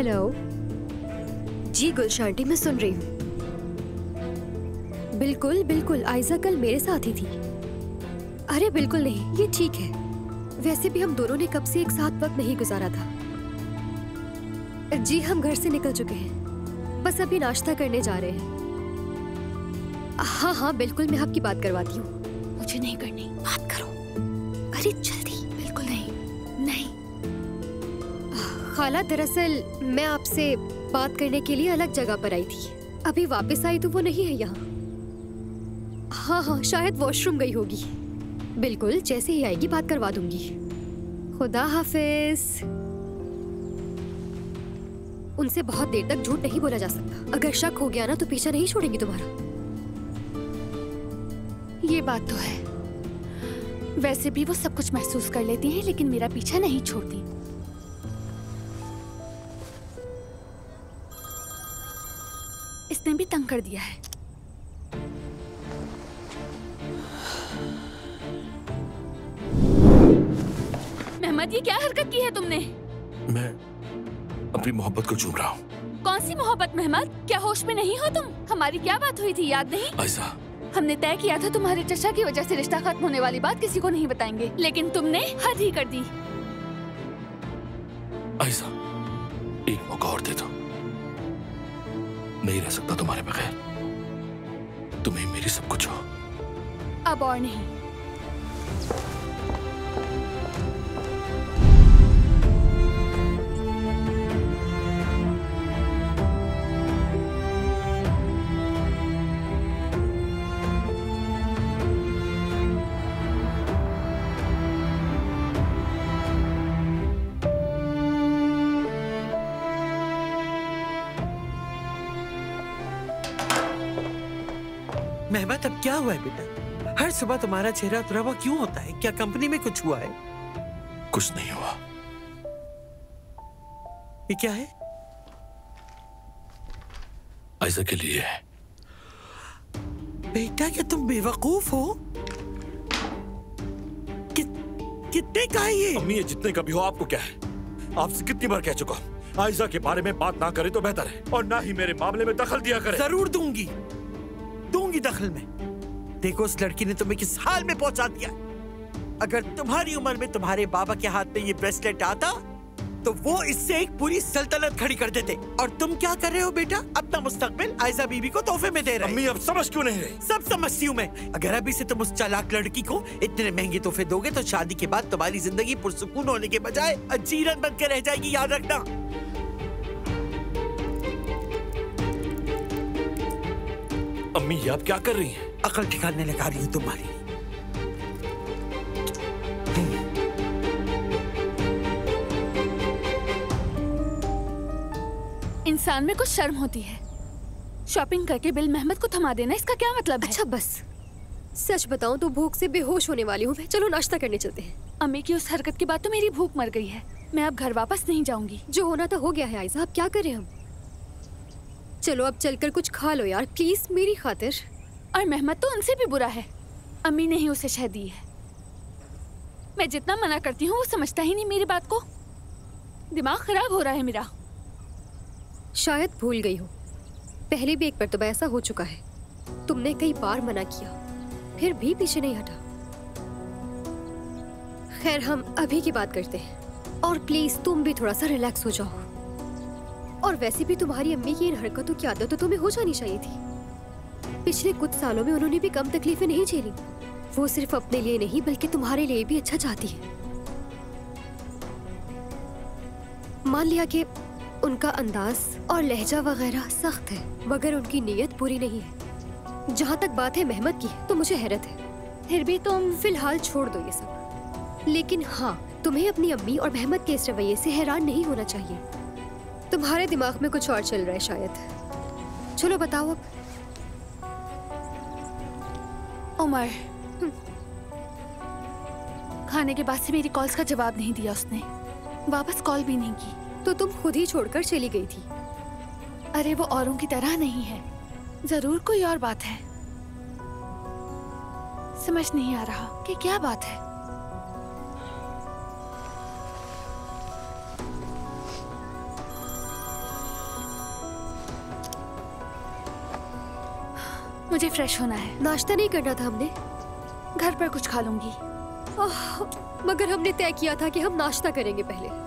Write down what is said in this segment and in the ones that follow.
Hello जी गुलशन aunty, मैं सुन रही हूँ। बिल्कुल बिल्कुल, आयजा कल मेरे साथ ही थी। अरे बिल्कुल नहीं, ये ठीक है। वैसे भी हम दोनों ने कब से एक साथ वक्त नहीं गुजारा था। जी हम घर से निकल चुके हैं, बस अभी नाश्ता करने जा रहे हैं। हाँ हाँ बिल्कुल, मैं आपकी बात करवाती हूँ। मुझे नहीं करनी, बात करो। अरे जल्दी। बिल्कुल नहीं, नहीं। खाला दरअसल मैं आपसे बात करने के लिए अलग जगह पर आई थी, अभी वापस आई तो वो नहीं है यहाँ। हाँ हाँ शायद वॉशरूम गई होगी। बिल्कुल, जैसे ही आएगी बात करवा दूंगी। खुदा हाफिज। उनसे बहुत देर तक झूठ नहीं बोला जा सकता। अगर शक हो गया ना तो पीछा नहीं छोड़ेंगी तुम्हारा। ये बात तो है। वैसे भी वो सब कुछ महसूस कर लेती हैं, लेकिन मेरा पीछा नहीं छोड़ती। इसने भी तंग कर दिया है। मेहमद, ये क्या हरकत की है तुमने? मैं अपनी मोहब्बत को चूम रहा हूँ। कौन सी मोहब्बत मेहमद? क्या होश में नहीं हो तुम? हमारी क्या बात हुई थी, याद नहीं? आयशा, हमने तय किया था तुम्हारे चचा की वजह से रिश्ता खत्म होने वाली बात किसी को नहीं बताएंगे, लेकिन तुमने हद ही कर दी। आयशा, एक मौका और दे दो। नहीं रह सकता तुम्हारे बगैर। तुम्हें मेरी सब कुछ हो। अब और नहीं। मेहमत, अब क्या हुआ है बेटा? हर सुबह तुम्हारा चेहरा उतरा हुआ क्यों होता है? क्या कंपनी में कुछ हुआ है? कुछ नहीं हुआ। ये क्या है? आयशा के लिए है। बेटा, क्या तुम बेवकूफ हो? कितने का है ये? अम्मी, ये जितने का भी हो आपको क्या है? आपसे कितनी बार कह चुका हूं, आयशा के बारे में बात ना करे तो बेहतर है, और ना ही मेरे मामले में दखल दिया करे। जरूर दूंगी दखल में। देखो, उस लड़की ने तुम्हें किस हाल में पहुंचा दिया। अगर तुम्हारी उम्र में तुम्हारे बाबा के हाथ में ये ब्रेसलेट आता तो वो इससे एक पूरी सल्तनत खड़ी कर देते। और तुम क्या कर रहे हो बेटा? अपना मुस्तकबिल आयशा बीबी को तोहफे में दे रहे हो। अम्मी, अब समझ क्यों नहीं रही? सब समझती हूँ मैं। अगर अभी से तुम उस चालाक लड़की को इतने महंगे तोहफे दोगे तो शादी के बाद तुम्हारी जिंदगी पुरसुकून होने के बजाय अजीरन बनकर रह जाएगी, याद रखना। अम्मी, ये आप क्या कर रही हैं? अकल ठिकाने लगा रही हूँ तुम्हारी। इंसान में कुछ शर्म होती है। शॉपिंग करके बिल मेहमद को थमा देना, इसका क्या मतलब है? अच्छा बस, सच बताऊं तो भूख से बेहोश होने वाली हूँ मैं। चलो नाश्ता करने चलते हैं। अम्मी की उस हरकत के बाद तो मेरी भूख मर गई है। मैं अब घर वापस नहीं जाऊंगी। जो होना था हो गया है आयशा, अब क्या करें हम? चलो अब चलकर कुछ खा लो यार, प्लीज मेरी खातिर। और मेहमद तो उनसे भी बुरा है। अम्मी ने ही उसे शह दी है। मैं जितना मना करती हूँ वो समझता ही नहीं मेरी बात को। दिमाग खराब हो रहा है मेरा। शायद भूल गई हो, पहले भी एक मर्तबा ऐसा हो चुका है। तुमने कई बार मना किया, फिर भी पीछे नहीं हटा। खैर, हम अभी की बात करते हैं, और प्लीज तुम भी थोड़ा सा रिलैक्स हो जाओ। और वैसे भी तुम्हारी अम्मी की इन हरकतों की आदत तो तुम्हें हो जानी चाहिए थी। पिछले कुछ सालों में उन्होंने भी कम तकलीफें नहीं झेली। वो सिर्फ अपने लिए नहीं बल्कि तुम्हारे लिए भी अच्छा चाहती है। मान लिया कि उनका अंदाज और लहजा वगैरह सख्त है, मगर उनकी नीयत बुरी नहीं है। जहाँ तक बात है मेहमद की, तो मुझे हैरत है। फिर भी तुम फिलहाल छोड़ दो ये सब। लेकिन हाँ, तुम्हें अपनी अम्मी और मेहमद के इस रवैये से हैरान नहीं होना चाहिए। तुम्हारे दिमाग में कुछ और चल रहा है शायद। चलो बताओ अब। उमर, खाने के बाद से मेरी कॉल्स का जवाब नहीं दिया उसने। वापस कॉल भी नहीं की। तो तुम खुद ही छोड़कर चली गई थी। अरे वो औरों की तरह नहीं है, जरूर कोई और बात है। समझ नहीं आ रहा कि क्या बात है। मुझे फ्रेश होना है। नाश्ता नहीं करना था हमने? घर पर कुछ खा लूंगी। मगर हमने तय किया था कि हम नाश्ता करेंगे पहले।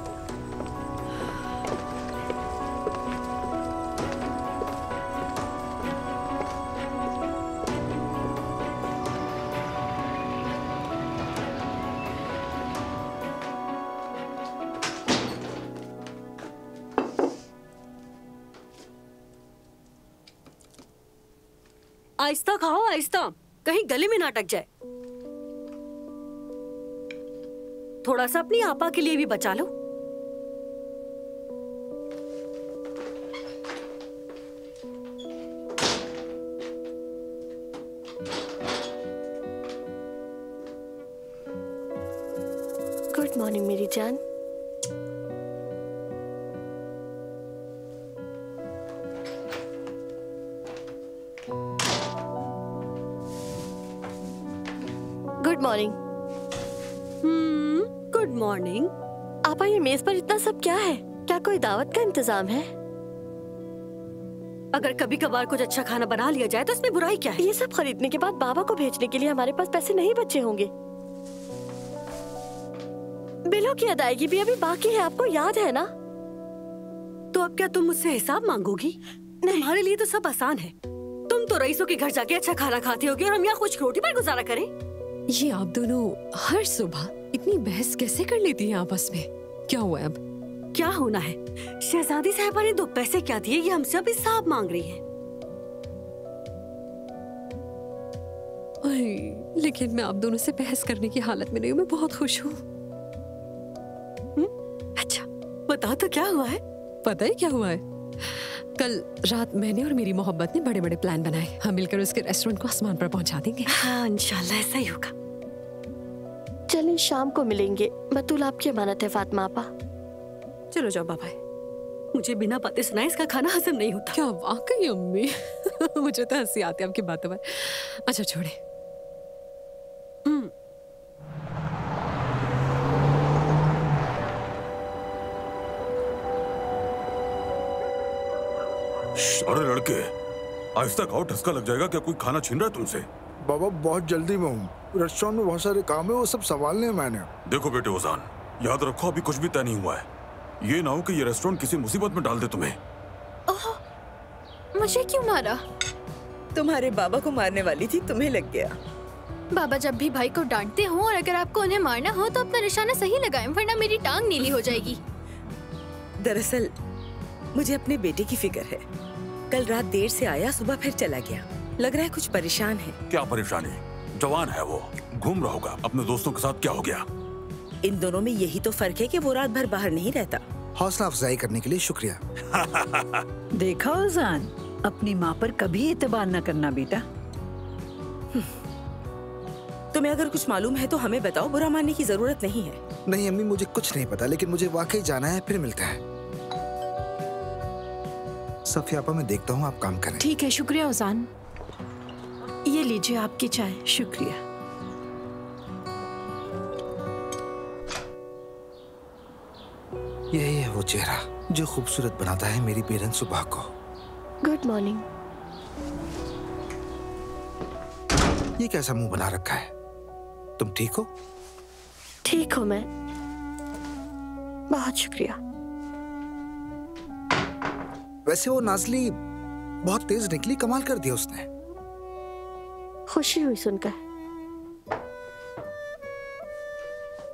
आहिस्ता खाओ, आहिस्ता, कहीं गले में ना अटक जाए। थोड़ा सा अपनी आपा के लिए भी बचा लो। गुड मॉर्निंग मेरी जान। Good morning. Good morning. आपा, ये मेज पर इतना सब क्या है? क्या कोई दावत का इंतजाम है? अगर कभी कभार कुछ अच्छा खाना बना लिया जाए तो इसमें बुराई क्या है? ये सब खरीदने के बाद बाबा को भेजने के लिए हमारे पास पैसे नहीं बचे होंगे। बिलों की अदायगी भी अभी बाकी है, आपको याद है ना? तो अब क्या तुम मुझसे हिसाब मांगोगी? तुम्हारे लिए तो सब आसान है। तुम तो रईसों के घर जाके अच्छा खाना खाती होगी और हम यहाँ खुश्क रोटी पर गुजारा करें। ये आप दोनों हर सुबह इतनी बहस कैसे कर लेती हैं आपस में? क्या हुआ अब? क्या होना है? शहजादी साहिबा ने 2 पैसे क्या दिए, ये हमसे अब हिसाब मांग रही है। लेकिन मैं आप दोनों से बहस करने की हालत में नहीं हूँ। मैं बहुत खुश हूँ। अच्छा बताओ तो क्या हुआ है? पता है क्या हुआ है? कल रात मैंने और मेरी मोहब्बत ने बड़े बड़े प्लान बनाए। हम मिलकर उसके रेस्टोरेंट को आसमान पर पहुंचा देंगे। हाँ इंशाल्लाह ऐसा ही होगा। चलें शाम को मिलेंगे। बतूल आपकी अमानत है फातिमा आपा। चलो जाओ बाबा। मुझे बिना बातें सुनाए इसका खाना हजम नहीं होता। क्या वाकई अम्मी? मुझे तो हंसी आती है आपकी बातों पर। अच्छा छोड़े। अरे लड़के, आहिस्ता खाओ, ठसका लग जाएगा। क्या कोई खाना छीन रहा है तुमसे? बाबा बहुत जल्दी में हूँ, रेस्टोरेंट में बहुत सारे काम है, वो सब संभालने हैं मैंने। देखो बेटे ओजान, याद रखो अभी कुछ भी तय नहीं हुआ है। ये ना हो कि ये रेस्टोरेंट किसी मुसीबत में डाल दे तुम्हें। ओह, मुझे क्यों मारा? तुम्हारे बाबा को मारने वाली थी, तुम्हें लग गया। बाबा जब भी भाई को डांटते हो और अगर आपको उन्हें मारना हो तो अपना निशाना सही लगाएं, वरना मेरी टांग नीली हो जाएगी। दरअसल मुझे अपने बेटे की फिक्र है। कल रात देर से आया, सुबह फिर चला गया। लग रहा है कुछ परेशान है। क्या परेशानी? जवान है वो, घूम रहा होगा अपने दोस्तों के साथ। क्या हो गया? इन दोनों में यही तो फर्क है कि वो रात भर बाहर नहीं रहता। हौसला अफजाई करने के लिए शुक्रिया। देखा ओजान, अपनी माँ पर कभी एतबार न करना बेटा। तुम्हें अगर कुछ मालूम है तो हमें बताओ, बुरा मानने की जरूरत नहीं है। नहीं अम्मी, मुझे कुछ नहीं पता, लेकिन मुझे वाकई जाना है। फिर मिलते हैं। सफिया आपा, मैं देखता हूँ, आप काम करें। ठीक है, शुक्रिया ओजान। ये लीजिए आपकी चाय। शुक्रिया। यही है वो चेहरा जो खूबसूरत बनाता है मेरी बेरंग सुबह को। Good morning. ये कैसा मुंह बना रखा है? तुम ठीक हो? ठीक हूँ मैं, बहुत शुक्रिया। वैसे वो नाजली बहुत तेज निकली, कमाल कर दिया उसने। खुशी हुई सुनकर।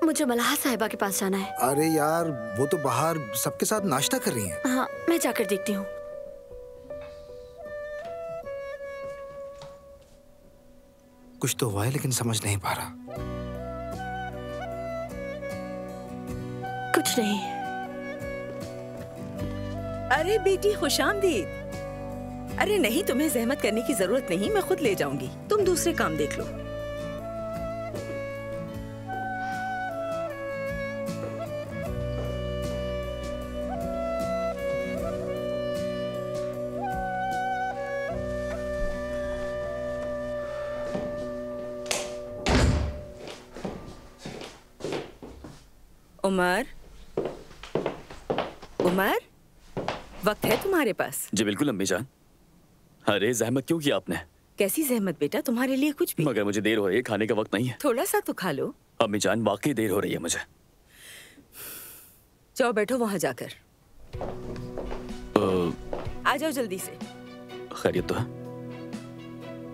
मुझे मलाहा साहिबा के पास जाना है। अरे यार, वो तो बाहर सबके साथ नाश्ता कर रही हैं। हाँ, मैं जाकर देखती हूँ। कुछ तो हुआ है लेकिन समझ नहीं पा रहा। कुछ नहीं। अरे बेटी खुशामदीद। अरे नहीं, तुम्हें जहमत करने की जरूरत नहीं, मैं खुद ले जाऊंगी। तुम दूसरे काम देख लो। उमर, उमर, वक्त है तुम्हारे पास? जी बिल्कुल अम्मी जान। अरे जहमत क्यों किया आपने? कैसी जहमत बेटा, तुम्हारे लिए कुछ भी। मगर मुझे देर हो रही है, खाने का वक्त नहीं है। थोड़ा सा तो खा लो। अम्मी जान वाकई देर हो रही है मुझे। जाओ बैठो वहां जाकर। आ जाओ जल्दी से। खैरियत तो है?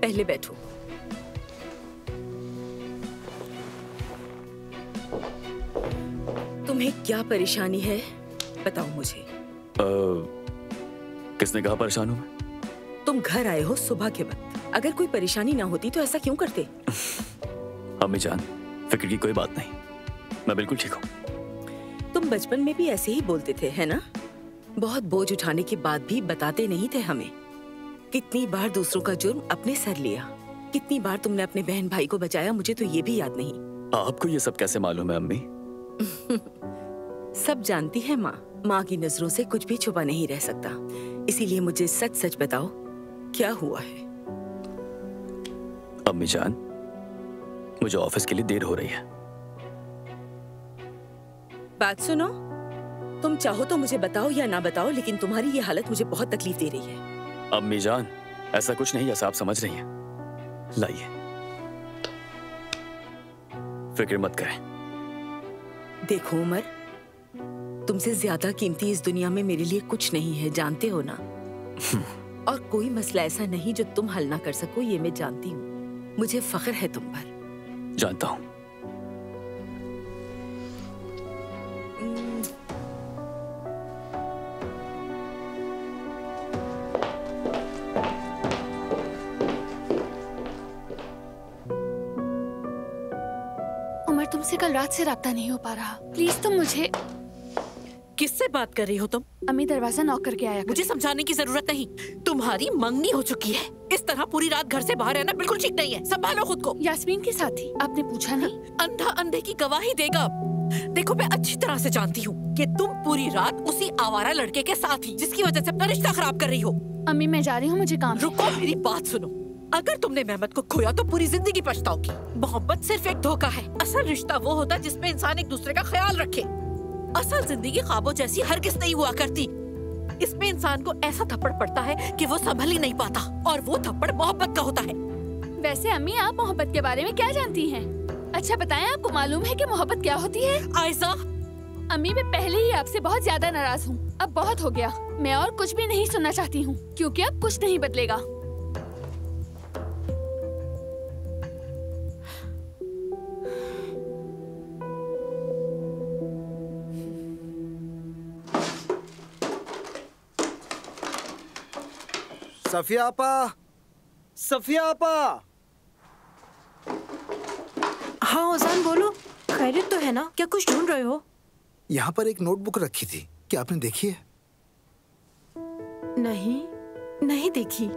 पहले बैठो। तुम्हें क्या परेशानी है बताओ मुझे। किसने कहा परेशान हूं मैं? तुम घर आए हो सुबह के वक्त, अगर कोई परेशानी ना होती तो ऐसा क्यों करते? अम्मी जान फिक्र की कोई बात नहीं, मैं बिल्कुल ठीक हूँ। तुम बचपन में भी ऐसे ही बोलते थे है ना? बहुत बोझ उठाने के बाद भी बताते नहीं थे हमें। कितनी बार दूसरों का जुर्म अपने सर लिया, कितनी बार तुमने अपने बहन भाई को बचाया, मुझे तो ये भी याद नहीं। आपको ये सब कैसे मालूम है अम्मी? सब जानती है माँ, माँ की नजरों से कुछ भी छुपा नहीं रह सकता। इसीलिए मुझे सच सच बताओ क्या हुआ है। अम्मी जान मुझे ऑफिस के लिए देर हो रही है। बात सुनो, तुम चाहो तो मुझे बताओ या ना बताओ, लेकिन तुम्हारी ये हालत मुझे बहुत तकलीफ दे रही है। अम्मी जान ऐसा कुछ नहीं जैसा आप समझ रही हैं। लाइए, फिक्र मत करें। देखो उमर, तुमसे ज्यादा कीमती इस दुनिया में मेरे लिए कुछ नहीं है, जानते हो ना? और कोई मसला ऐसा नहीं जो तुम हल ना कर सको, ये मैं जानती हूँ। मुझे फख्र है तुम पर। जानता हूँ। उमर, तुमसे कल रात से राब्ता नहीं हो पा रहा, प्लीज तुम मुझे। किससे बात कर रही हो तुम? अम्मी दरवाजा नॉक करके आया। मुझे समझाने की जरूरत नहीं, तुम्हारी मंगनी हो चुकी है। इस तरह पूरी रात घर से बाहर रहना बिल्कुल ठीक नहीं है, संभालो खुद को। यास्मीन के साथ ही, आपने पूछा नहीं? अंधा अंधे की गवाही देगा। देखो मैं अच्छी तरह से जानती हूँ कि तुम पूरी रात उसी आवारा लड़के के साथ थी, जिसकी वजह से अपना रिश्ता खराब कर रही हो। अम्मी मैं जा रही हूँ, मुझे काम। रुको मेरी बात सुनो, अगर तुमने मेहमत को खोया तो पूरी जिंदगी पछताओगी। मोहब्बत सिर्फ एक धोखा है, असल रिश्ता वो होता है जिसमें इंसान एक दूसरे का ख्याल रखे। असल जिंदगी ख्वाबों जैसी हरगिज़ नहीं हुआ करती। इसमें इंसान को ऐसा थप्पड़ पड़ता है कि वो संभल ही नहीं पाता, और वो थप्पड़ मोहब्बत का होता है। वैसे अम्मी आप मोहब्बत के बारे में क्या जानती हैं? अच्छा बताएं, आपको मालूम है कि मोहब्बत क्या होती है? आयशा, अम्मी मैं पहले ही आपसे बहुत ज्यादा नाराज हूँ, अब बहुत हो गया। मैं और कुछ भी नहीं सुनना चाहती हूँ, क्योंकि अब कुछ नहीं बदलेगा। सफिया आपा, सफिया आपा। हाँ ओजान बोलो, खैरियत तो है ना? क्या कुछ ढूंढ रहे हो? यहाँ पर एक नोटबुक रखी थी, क्या आपने देखी है? नहीं, नहीं देखी।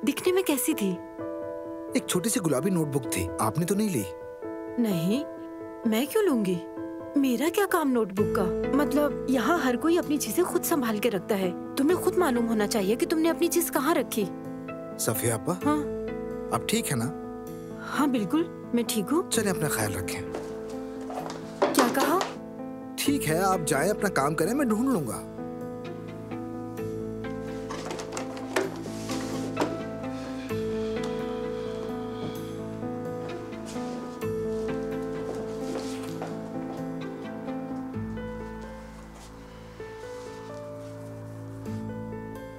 दिखने में कैसी थी? एक छोटी सी गुलाबी नोटबुक थी, आपने तो नहीं ली? नहीं, मैं क्यों लूंगी? मेरा क्या काम नोटबुक का? मतलब यहाँ हर कोई अपनी चीजें खुद संभाल के रखता है। तुम्हें खुद मालूम होना चाहिए कि तुमने अपनी चीज कहाँ रखी। सफिया आपा, हाँ आप ठीक है ना? हाँ बिल्कुल, मैं ठीक हूँ। चलिए अपना ख्याल रखें। क्या कहा? ठीक है, आप जाएं, अपना काम करें, मैं ढूंढ लूंगा।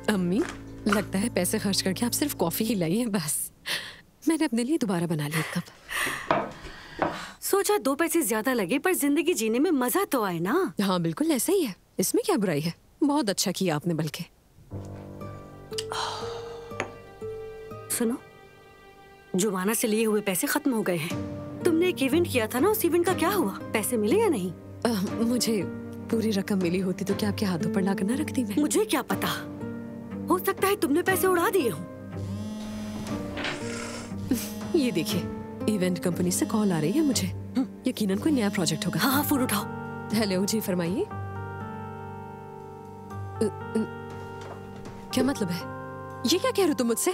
अम्मी लगता है पैसे खर्च करके आप सिर्फ कॉफी ही लाई हैं बस। मैंने अपने लिए दोबारा बना ली एक कप। सोचा 2 पैसे ज्यादा लगे पर जिंदगी जीने में मजा तो आए ना। हाँ बिल्कुल ऐसा ही है, इसमें क्या बुराई है। बहुत अच्छा किया आपने बल्कि। सुनो, जुमाना से लिए हुए पैसे खत्म हो गए हैं। तुमने एक इवेंट किया था ना, उस इवेंट का क्या हुआ? पैसे मिले या नहीं? मुझे पूरी रकम मिली होती तो क्या आपके हाथों पर लाकर ना रखती मैं? मुझे क्या पता, हो सकता है तुमने पैसे उड़ा दिए हो। ये देखिए, इवेंट कंपनी से कॉल आ रही है मुझे। यकीनन कोई नया प्रोजेक्ट होगा। हाँ फोन उठाओ। हेलो जी, फरमाइए। क्या मतलब है? ये क्या कह रहे हो तुम मुझसे?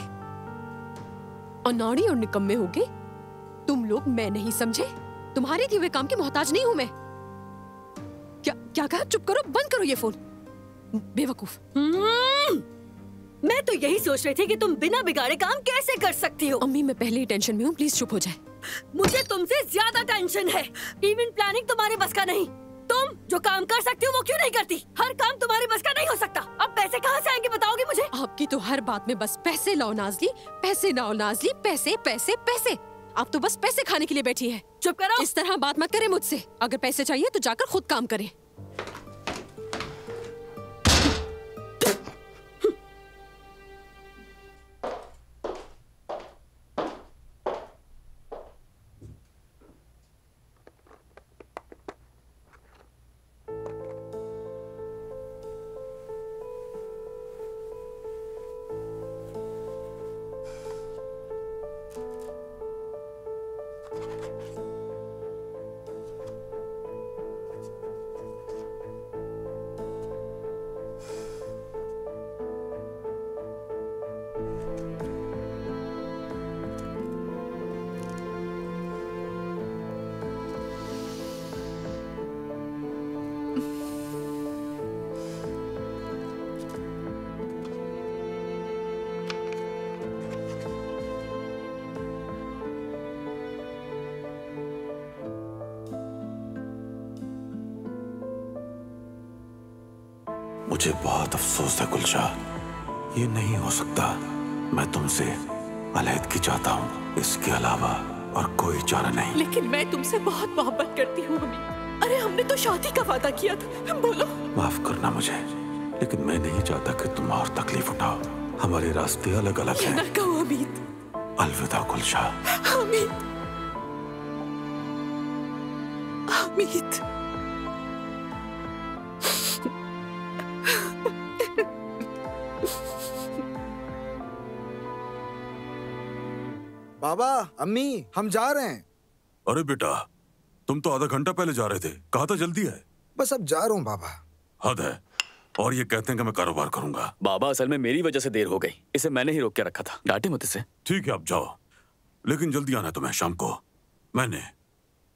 अनाड़ी और निकम्मे होगे तुम लोग। मैं नहीं समझे, तुम्हारे दिए हुए काम की मोहताज नहीं हूं मैं। क्या क्या कहा? चुप करो, बंद करो ये फोन, बेवकूफ। मैं तो यही सोच रही थी कि तुम बिना बिगाड़े काम कैसे कर सकती हो। अम्मी मैं पहले ही टेंशन में हूँ, प्लीज चुप हो जाए। मुझे तुमसे ज्यादा टेंशन है। इवेंट प्लानिंग तुम्हारे बस का नहीं। तुम जो काम कर सकती हो वो क्यों नहीं करती? हर काम तुम्हारे बस का नहीं हो सकता। अब पैसे कहाँ से आएंगे बताओगे मुझे? आपकी तो हर बात में बस पैसे लाओ नाज़ली, पैसे लाओ नाज़ली, पैसे पैसे पैसे। आप तो बस पैसे खाने के लिए बैठी है। चुप करो। इस तरह बात मत करें मुझसे। अगर पैसे चाहिए तो जाकर खुद काम करें। मुझे बहुत अफसोस है गुलशा, ये नहीं हो सकता। मैं तुमसे अलहदगी चाहता हूँ, इसके अलावा और कोई चारा नहीं। लेकिन मैं तुमसे बहुत मोहब्बत करती हूँ अम्मी। अरे हमने तो शादी का वादा किया था। बोलो। माफ करना मुझे, लेकिन मैं नहीं चाहता कि तुम और तकलीफ उठाओ। हमारे रास्ते अलग अलग हैं। ना कहो अमीत। अलविदा गुलशा। अमीत। अमीत। बाबा, अम्मी, हम जा रहे हैं। अरे बेटा, तुम तो आधा घंटा पहले जा रहे थे। कहा था जल्दी है। बस अब जा रहा हूँ बाबा। हद है। और ये कहते हैं कि मैं कारोबार करूंगा। बाबा असल में मेरी वजह से देर हो गई, इसे मैंने ही रोक के रखा था। डांटे मत इसे। ठीक है, आप जाओ, लेकिन जल्दी आना है तुम्हें। शाम को मैंने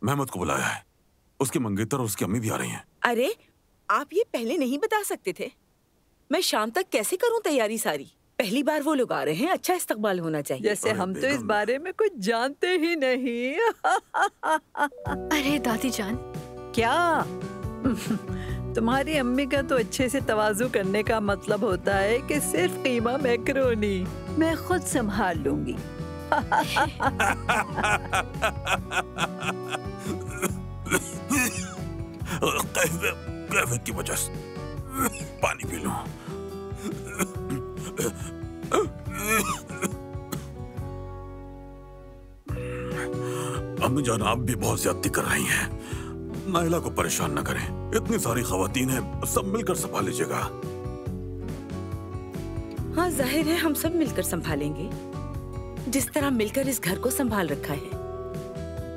मेहमद को बुलाया है। उसके मंगेतर और उसकी अम्मी भी आ रही हैं। अरे आप ये पहले नहीं बता सकते थे? मैं शाम तक कैसे करूं तैयारी सारी? पहली बार वो लोग आ रहे हैं, अच्छा इस्तकबाल होना चाहिए। जैसे हम तो इस बारे में कुछ जानते ही नहीं। अरे दादी जान। क्या? तुम्हारी अम्मी का तो अच्छे से तवाज़ु करने का मतलब होता है कि सिर्फ कीमा मैकरोनी मैं खुद संभाल लूंगी। कहवे की वजह से पानी पी लूं। अम्मी जान, आप भी बहुत ज्यादती कर रही हैं। नाइला को परेशान न करें। इतनी सारी खवातीन हैं, सब मिलकर संभाल लीजिएगा। हाँ जाहिर है हम सब मिलकर संभालेंगे, जिस तरह मिलकर इस घर को संभाल रखा है।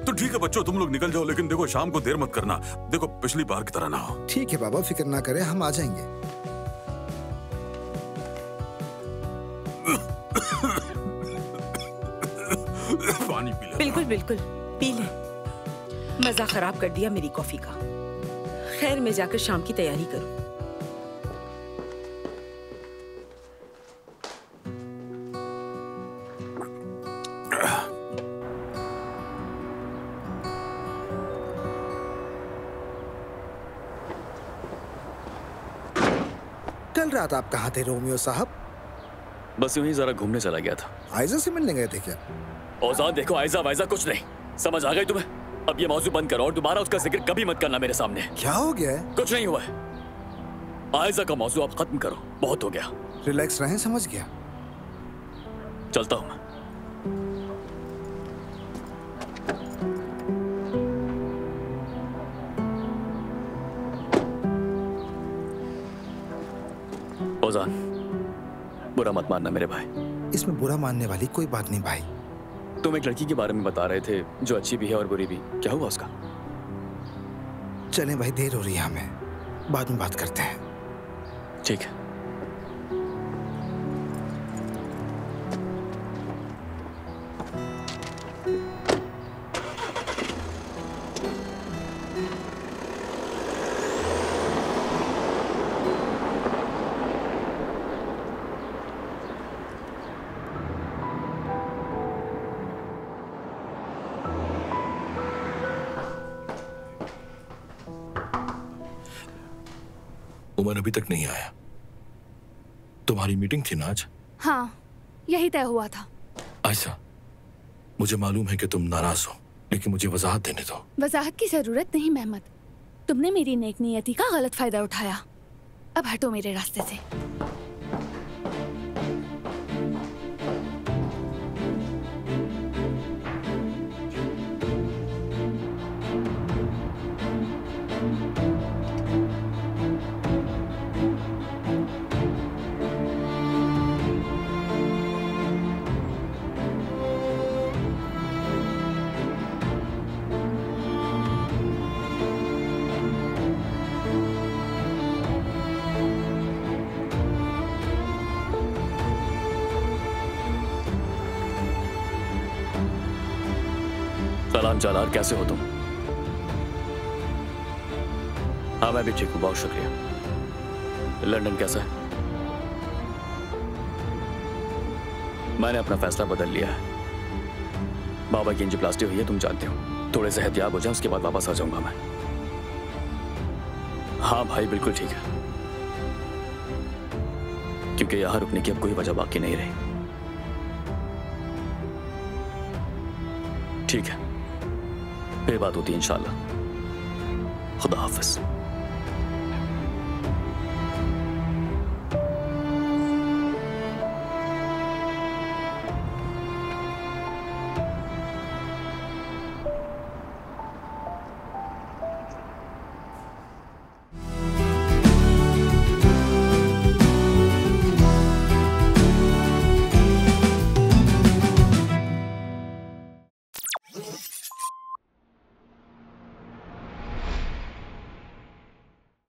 तो ठीक है बच्चों, तुम लोग निकल जाओ, लेकिन देखो शाम को देर मत करना। देखो पिछली बार की तरह ना हो। ठीक है बाबा, फिक्र ना करें, हम आ जाएंगे। पानी पी ले। बिल्कुल बिल्कुल पी ले। मजा खराब कर दिया मेरी कॉफी का। खैर मैं जाकर शाम की तैयारी करूं। कल रात आप कहाँ थे रोमियो साहब? बस यूं ही जरा घूमने चला गया था। आयजा से मिलने गए थे क्या? औजान देखो, आयजा वायजा कुछ नहीं। समझ आ गई तुम्हें? अब ये मौजू बंद करो और दोबारा उसका जिक्र कभी मत करना मेरे सामने। क्या हो गया है? कुछ नहीं हुआ है। आयजा का मौजू आप खत्म करो, बहुत हो गया। रिलैक्स रहें, समझ गया। चलता हूं मैं। औजान, बुरा मत मानना मेरे भाई। इसमें बुरा मानने वाली कोई बात नहीं भाई। तुम एक लड़की के बारे में बता रहे थे जो अच्छी भी है और बुरी भी। क्या हुआ उसका? चलें भाई, देर हो रही है हमें, बाद में बात करते हैं। ठीक है। उमर अभी तक नहीं आया। तुम्हारी मीटिंग थी ना आज? हाँ, यही तय हुआ था। आयशा, मुझे मालूम है कि तुम नाराज हो, लेकिन मुझे वजाहत देने दो। वजाहत की जरूरत नहीं मेहमत, तुमने मेरी नेक नियति का गलत फायदा उठाया। अब हटो मेरे रास्ते से। सलाम जालार, कैसे हो तुम? हाँ मैं भी ठीक हूँ, बहुत शुक्रिया। लंदन कैसा है? मैंने अपना फैसला बदल लिया है। बाबा की एंजियोप्लास्टी हुई है, तुम जानते हो। थोड़े से एहतियात हो जाए, उसके बाद वापस आ जाऊंगा मैं। हाँ भाई, बिल्कुल ठीक है, क्योंकि यहां रुकने की अब कोई वजह बाकी नहीं रही। ठीक है, फिर बात होती है इंशाल्लाह। खुदा हाफिज।